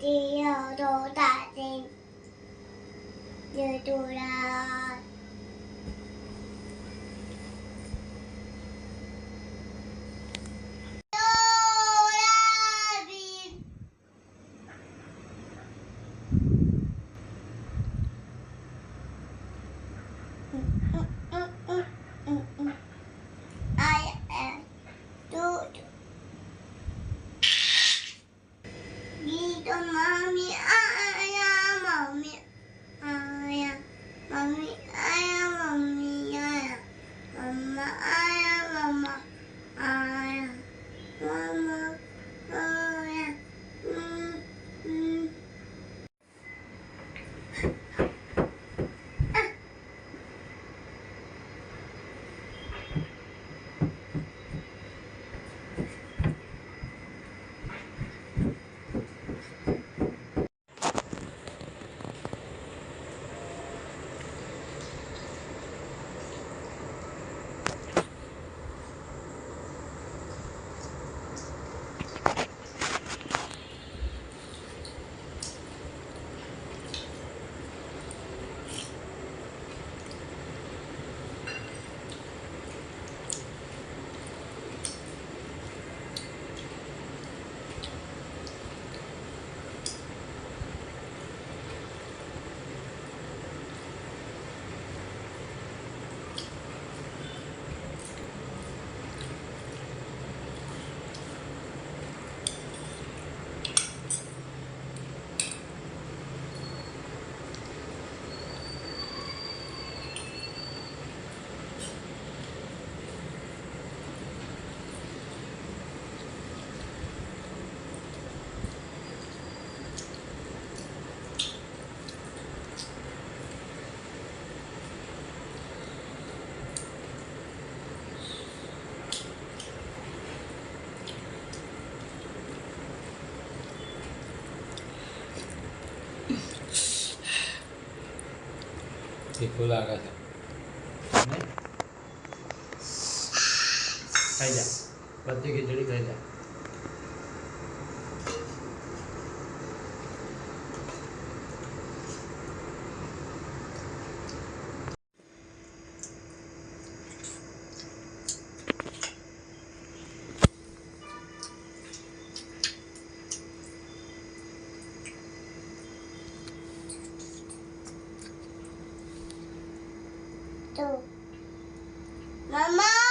đi đồ đại đi như tôi là Mommy, તીખું લાગે છે ખાઈ જા બધી ખીચડી ખાઈ જા Mama,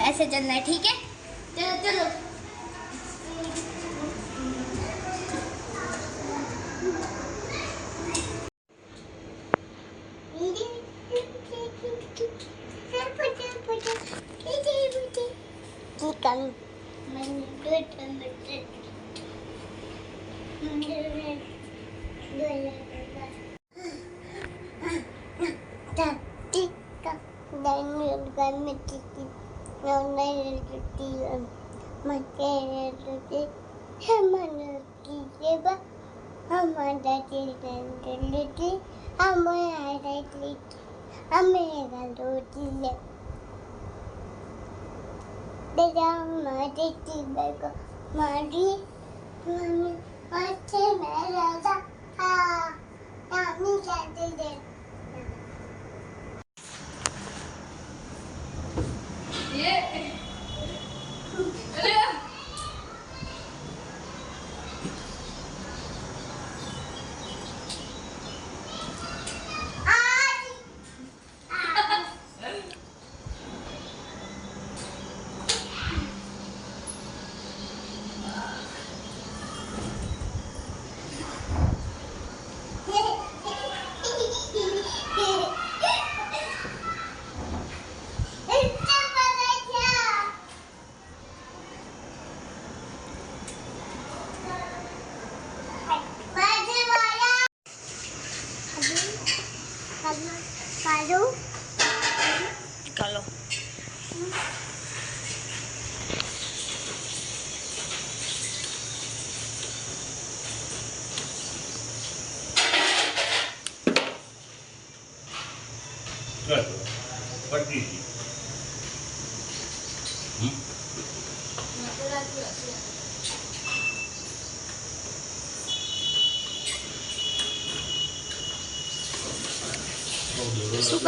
ऐसे चलना है, ठीक है? चलो चलो Mari, mami,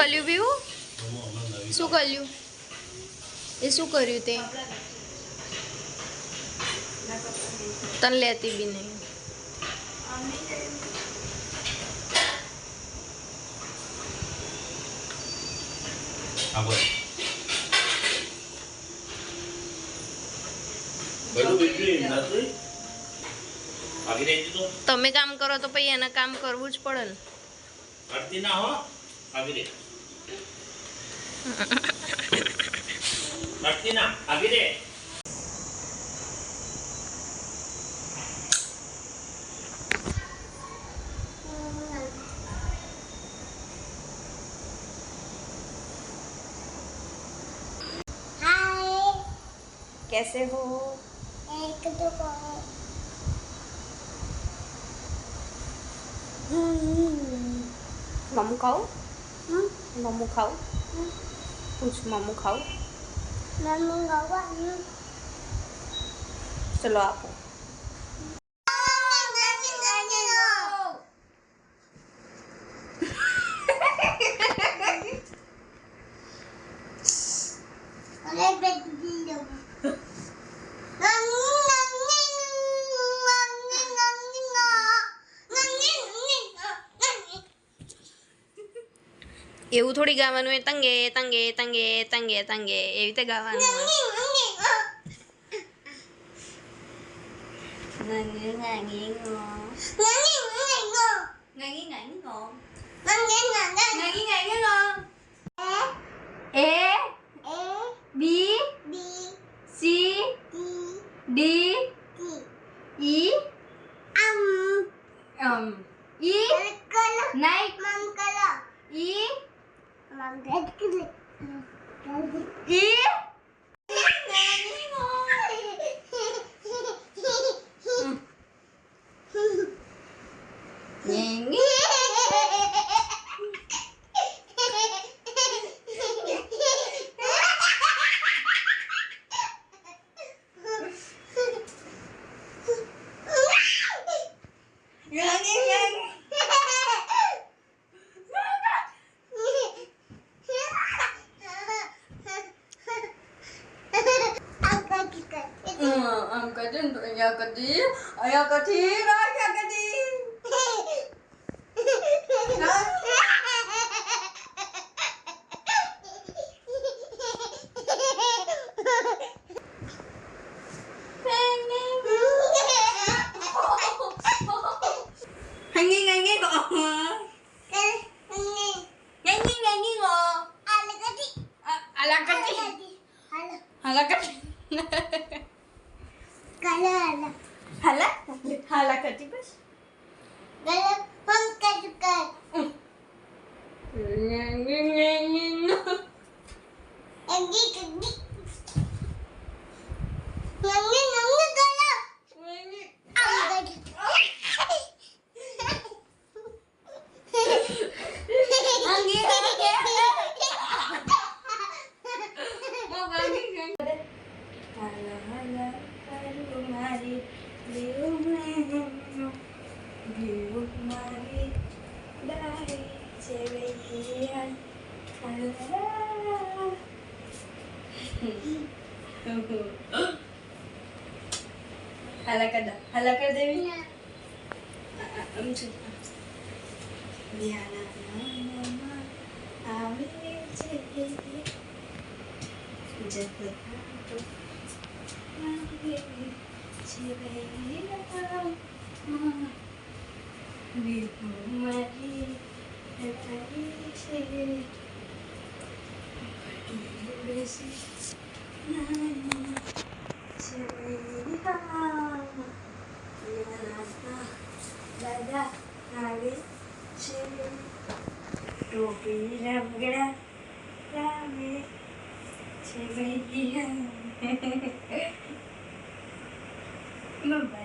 કલ્યું પીવું શું કલ્યું એ શું કર્યું તે તને લેતી બી નહીં હા બોલ પેલું બેટરી નથી આગળ રહી તો તમે કામ કરો તો પછી એને કામ કરવું જ પડે ને અડતી ના હો આગળ રે અડતી ના આગળ રે हाय कैसे हो एक दो મમ્મુ ખાવું મમ્મુ ખાવું પૂછ મમ્મુ ખાવું मम्मी गावा ચલો આપો अरे बेटी दो એવું થોડી ગાવાનું એ તંગે તંગે તંગે તંગે તંગે એવી રીતે ગાવાનું હોય Ngani ngani ngo Ngani ngani ngo Ngani ngani ngo A B C D E E Naik E E Nyanyi angkatin ayah kecil ayah kecil Nyanyi kok nyanyi kok ala kecil hala kecil bos nyanyi Halakar Dewi. Biana mama awi ceki jatuh awi ceria biru mari tadi ceri besi nani ceria Dada hari ceri topi rambut rambut ceria Bye.